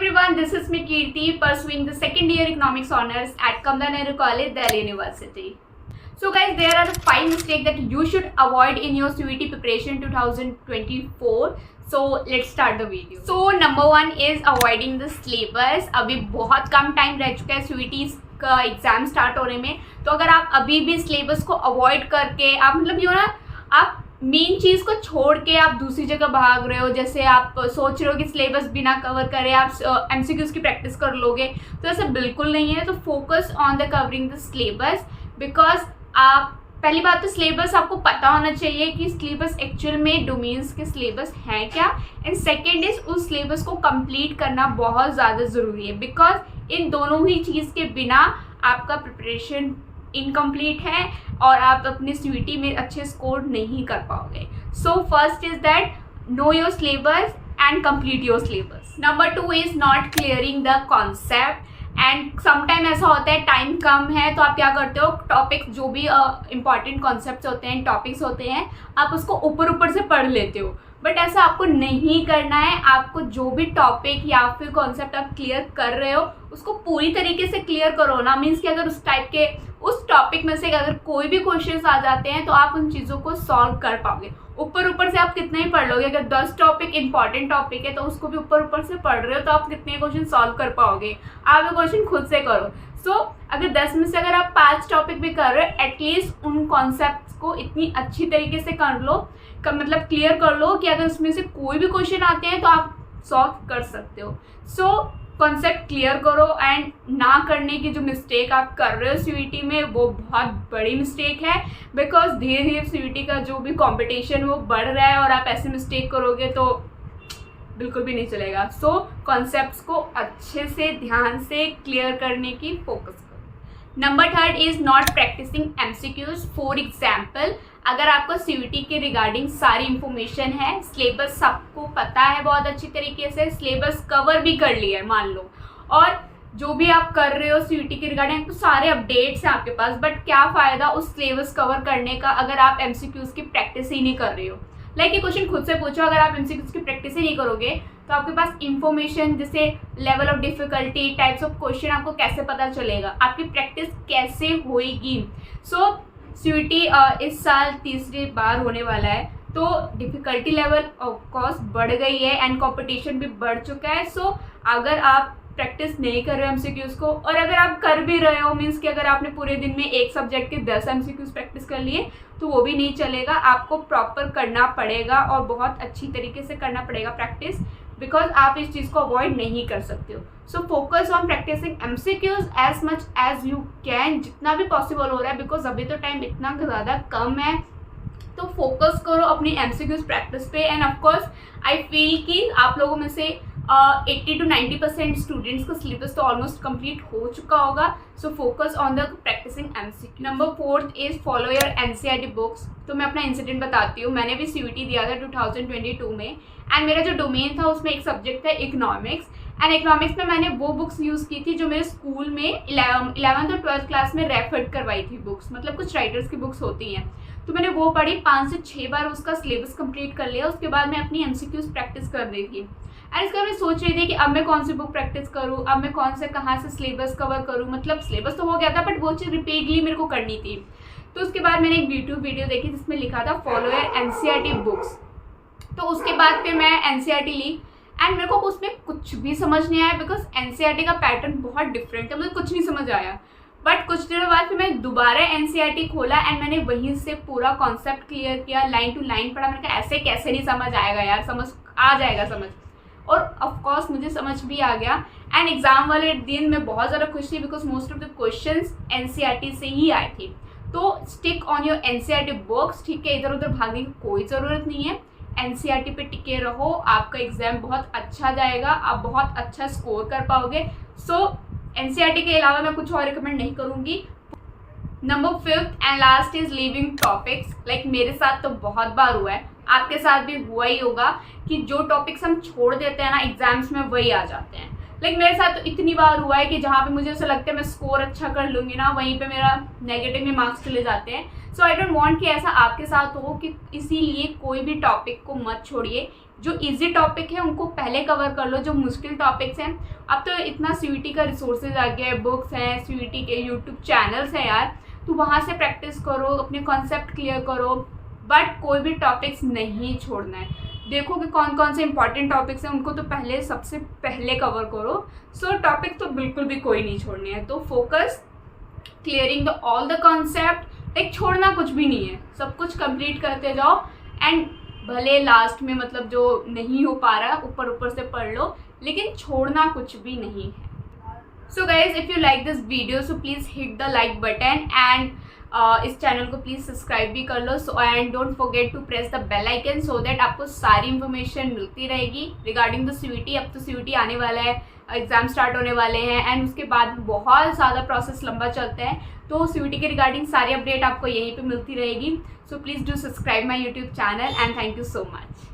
everyone, this is me Kirti pursuing the second year economics honors at Kamla Nehru College, Delhi University. So guys, there are 5 mistakes that you should avoid in your CUET preparation 2024. So let's start the video. So number 1 is avoiding the syllabus. अभी बहुत कम time रह चुका है CUET का exam start होने में, तो अगर आप अभी भी सिलेबस को अवॉइड करके आप आप मेन चीज़ को छोड़ के आप दूसरी जगह भाग रहे हो, जैसे आप सोच रहे हो कि सिलेबस बिना कवर करे आप एमसीक्यूज की प्रैक्टिस कर लोगे, तो ऐसा बिल्कुल नहीं है. तो focus on the covering the syllabus, because आप पहली बात तो सिलेबस आपको पता होना चाहिए कि सिलेबस एक्चुअल में डोमेन्स के सिलेबस हैं क्या, एंड सेकेंड इज उस सिलेबस को कंप्लीट करना बहुत ज़्यादा ज़रूरी है, बिकॉज इन दोनों ही चीज़ के बिना आपका प्रिपरेशन इनकम्प्लीट है और आप अपने CUET में अच्छे स्कोर नहीं कर पाओगे. So first is that know your syllabus and complete your syllabus. Number 2 is not clearing the concept. And sometime ऐसा होता है टाइम कम है तो आप क्या करते हो, टॉपिक्स जो भी इंपॉर्टेंट कॉन्सेप्ट्स होते हैं, टॉपिक्स होते हैं, आप उसको ऊपर से पढ़ लेते हो. बट ऐसा आपको नहीं करना है. आपको जो भी टॉपिक या फिर कॉन्सेप्ट आप क्लियर कर रहे हो उसको पूरी तरीके से क्लियर करो ना. मीन्स कि अगर उस टाइप के उस टॉपिक में से अगर कोई भी क्वेश्चंस आ जाते हैं तो आप उन चीज़ों को सॉल्व कर पाओगे. ऊपर से आप कितना ही पढ़ लोगे, अगर 10 टॉपिक इंपॉर्टेंट टॉपिक है तो उसको भी ऊपर से पढ़ रहे हो तो आप कितने क्वेश्चन सॉल्व कर पाओगे. आप वो क्वेश्चन खुद से करो. सो अगर 10 में से अगर आप 5 टॉपिक भी कर रहे हो, एटलीस्ट उन कॉन्सेप्ट्स को इतनी अच्छी तरीके से कर लो, मतलब क्लियर कर लो कि अगर उसमें से कोई भी क्वेश्चन आते हैं तो आप सॉल्व कर सकते हो. सो कॉन्सेप्ट क्लियर करो. एंड ना करने की जो मिस्टेक आप कर रहे हो CUET में, वो बहुत बड़ी मिस्टेक है, बिकॉज धीरे धीरे CUET का जो भी कंपटीशन वो बढ़ रहा है और आप ऐसे मिस्टेक करोगे तो बिल्कुल भी नहीं चलेगा. सो कॉन्सेप्ट्स को अच्छे से ध्यान से क्लियर करने की फोकस करो. Number 3 is not practising MCQs. For example, अगर आपको CUET के रिगार्डिंग सारी इंफॉर्मेशन है, सिलेबस सबको पता है बहुत अच्छी तरीके से, सिलेबस कवर भी कर लिया है मान लो, और जो भी आप कर रहे हो CUET के रिगार्डिंग तो सारे अपडेट्स हैं आपके पास, बट क्या फ़ायदा उस सिलेबस कवर करने का अगर आप MCQs की प्रैक्टिस ही नहीं कर रहे हो. लाइक ये क्वेश्चन खुद से पूछो, अगर आप MCQs की प्रैक्टिस ही नहीं करोगे तो आपके पास इंफॉर्मेशन जैसे level of difficulty, types of question आपको कैसे पता चलेगा, आपकी प्रैक्टिस कैसे होएगी. सो CUET इस साल तीसरी बार होने वाला है, तो डिफ़िकल्टी लेवल ऑफ कोर्स बढ़ गई है एंड कंपटीशन भी बढ़ चुका है. सो अगर आप प्रैक्टिस नहीं कर रहे हो MCQs को, और अगर आप कर भी रहे हो, मीन्स कि अगर आपने पूरे दिन में एक सब्जेक्ट के 10 MCQs प्रैक्टिस कर लिए तो वो भी नहीं चलेगा. आपको प्रॉपर करना पड़ेगा और बहुत अच्छी तरीके से करना पड़ेगा प्रैक्टिस, बिकॉज आप इस चीज़ को अवॉइड नहीं कर सकते हो. So focus on practising MCQs as much as you can, जितना भी पॉसिबल हो रहा है, बिकॉज अभी तो टाइम इतना ज़्यादा कम है. तो फोकस करो अपनी MCQs प्रैक्टिस पे. एंड ऑफकोर्स आई फील कि आप लोगों में से 80 to 90% स्टूडेंट्स का सिलेबस तो ऑलमोस्ट कंप्लीट हो चुका होगा. So focus on the practising MCQ. Number 4 is follow your NCERT books. तो मैं अपना इंसिडेंट बताती हूँ. मैंने भी CUET दिया था 2022 में, एंड मेरा जो डोमेन था उसमें एक सब्जेक्ट था इकोनॉमिक्स, एंड इकोनॉमिक्स में मैंने वो बुक्स यूज़ की थी जो मेरे स्कूल में 11th और 12th क्लास में रेफर्ड करवाई थी बुक्स, मतलब कुछ राइटर्स की बुक्स होती हैं, तो मैंने वो पढ़ी. 5 से 6 बार उसका सिलेबस कंप्लीट कर लिया. उसके बाद मैं अपनी MCQs प्रैक्टिस कर रही थी, एंड इसका मैं सोच रही थी कि अब मैं कौन सी बुक प्रैक्टिस करूँ, अब मैं कौन से कहाँ से सिलेबस कवर करूँ. मतलब सिलेबस तो हो गया था बट वो चीज़ रिपीटली मेरे को करनी थी. तो उसके बाद मैंने एक यूट्यूब वीडियो देखी जिसमें लिखा था फॉलो योर NCERT बुक्स. तो उसके बाद फिर मैं NCERT ली, एंड मेरे को उसमें कुछ भी समझ नहीं आया, बिकॉज NCERT का पैटर्न बहुत डिफरेंट है, मुझे कुछ नहीं समझ आया. बट कुछ दिनों बाद फिर मैं दोबारा NCERT खोला एंड मैंने वहीं से पूरा कॉन्सेप्ट क्लियर किया, लाइन टू लाइन पढ़ा. मैंने कहा ऐसे कैसे नहीं समझ आएगा यार, समझ आ जाएगा समझ, और ऑफकोर्स मुझे समझ भी आ गया. एंड एग्ज़ाम वाले दिन मैं बहुत ज़्यादा खुश थी, because most of the questions NCERT से ही आए थे. तो stick on your NCERT books. ठीक है, इधर उधर भागने की कोई ज़रूरत नहीं है. NCERT पे टिके रहो, आपका एग्ज़ाम बहुत अच्छा जाएगा, आप बहुत अच्छा स्कोर कर पाओगे. सो NCERT के अलावा मैं कुछ और रिकमेंड नहीं करूँगी. Number 5 and last is leaving topics. Like मेरे साथ तो बहुत बार हुआ है, आपके साथ भी हुआ ही होगा कि जो टॉपिक्स हम छोड़ देते हैं ना एग्जाम्स में वही आ जाते हैं. लाइक मेरे साथ तो इतनी बार हुआ है कि जहाँ पे मुझे ऐसा लगता है मैं स्कोर अच्छा कर लूँगी ना, वहीं पे मेरा नेगेटिव में मार्क्स चले जाते हैं. सो आई डोंट वांट कि ऐसा आपके साथ हो, कि इसीलिए कोई भी टॉपिक को मत छोड़िए. जो इजी टॉपिक है उनको पहले कवर कर लो, जो मुश्किल टॉपिक्स हैं। अब तो इतना CVT का रिसोर्सेज आ गया है, बुक्स हैं, CVT के यूट्यूब चैनल्स हैं यार, तो वहाँ से प्रैक्टिस करो, अपने कॉन्सेप्ट क्लियर करो, बट कोई भी टॉपिक्स नहीं छोड़ना है। देखो कि कौन कौन से इंपॉर्टेंट टॉपिक्स हैं, उनको तो पहले सबसे पहले कवर करो। सो टॉपिक तो बिल्कुल भी कोई नहीं छोड़ने हैं। तो focus clearing the all the concept, एक छोड़ना कुछ भी नहीं है, सब कुछ कंप्लीट करते जाओ। एंड भले लास्ट में मतलब जो नहीं हो पा रहा ऊपर ऊपर से पढ़ लो, लेकिन छोड़ना कुछ भी नहीं है। So guys, if you like this video so please hit the like button and इस चैनल को प्लीज़ सब्सक्राइब भी कर लो। So and don't forget to press the bell icon so that आपको सारी इन्फॉर्मेशन मिलती रहेगी रिगार्डिंग द CVT। अब तो CVT आने वाला है, एग्ज़ाम स्टार्ट होने वाले हैं एंड उसके बाद बहुत ज़्यादा प्रोसेस लंबा चलता है, तो CVT के रिगार्डिंग सारी अपडेट आपको यहीं पे मिलती रहेगी। So please do subscribe my YouTube channel and thank you so much.